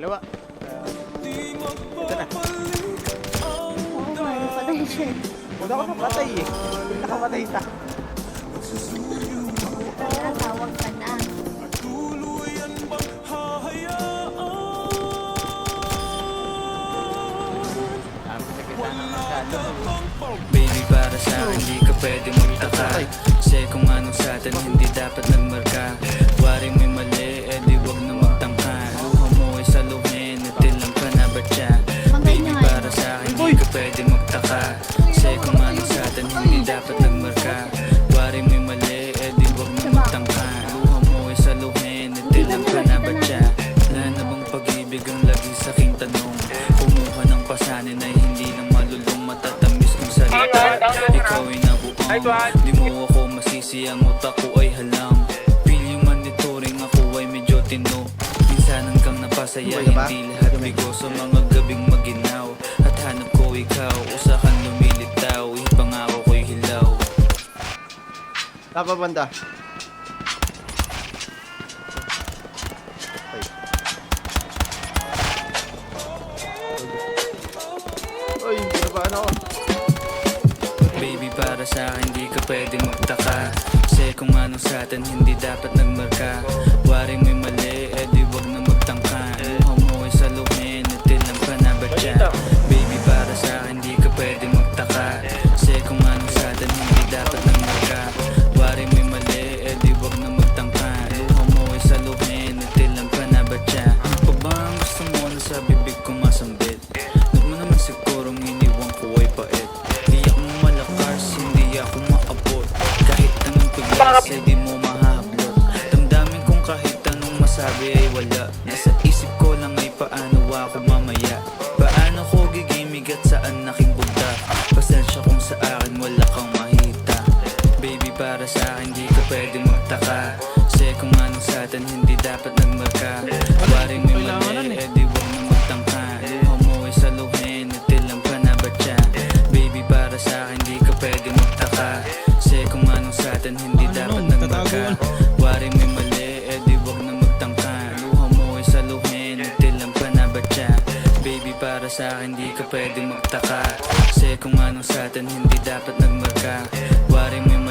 Dalawa. Ito na. Oo nga, napatay siya. Una ko napatay eh. Nakamatay ta. Kaya tawag ka na. Baby, para sa akin di ka pwede magtaka. Kasi kung anong sa atin hindi dapat nagmarka. Waring may mali, eh di wag na magtangka. Luha mo ay saluhin, natilang ka na ba siya? Baby, para sa akin di ka pwede magtaka. Kasi kung anong sa atin hindi dapat nagmarka. Waring may mali, eh di wag na magtangka. Luha mo ay saluhin, natilang ka na ba siya? Wala na bang pag-ibig ang lagi sa aking tanong? Kumuha ng pasanin ay hindi na malulong matatamis kong salita. Ikaw ay nabuang, di mo ako masisi, ang utak ko ay halang. Feel yung monitoring, ako ay medyo tino. Minsan hanggang napasaya, hindi lahat bigo sa mga gabing maginaw. At hanap ko ikaw, usakan lumilitaw, ipangako ko'y hilaw. Tapa banda. Oy, hindi ba ano? Baby, para sa akin di ka pwede magtaka. Kasi kung anong sa atin hindi dapat nagmarka. Waring may mali, eh di wag na magtangka. Luha mo ay saluhin, natilang ka na ba siya? Baby, para sa akin di ka pwede magtaka. Kasi kung anong sa atin hindi dapat nagmarka. Waring may mali, eh di wag na magtangka. Luha mo ay saluhin, natilang ka na ba siya? Ano pa ba ang gusto mo na sa bibig ko masambit? Huwag mo naman sigurong iniwan ko ay pait. Di ako malakas, hindi ako maabot. Kahit anong tuglas ay di mo mahablot. Damdamin kong kahit anong masabi ay wala. Nasa isip ko lang ay paano ako mamaya. Paano ko gigimig at saan aking bugta. Pasensya kung sa akin wala kang mahita. Baby, para sa akin di ka pwede magtaka. Kasi kung anong sa atin hindi dapat nagmarka. Waring may mali, eh di wag na magtangka. Luha mo ay saluhin, natilang ka na ba siya? Baby, para sa akin di ka pwede magtaka. Kasi kung anong sa atin hindi dapat nagmarka. Waring may mali, eh di wag na magtangka. Luha mo ay saluhin, natilang ka na ba siya? Baby, para sa akin di ka pwede magtaka. Kasi kung anong sa atin hindi dapat nagmarka. Waring may mali,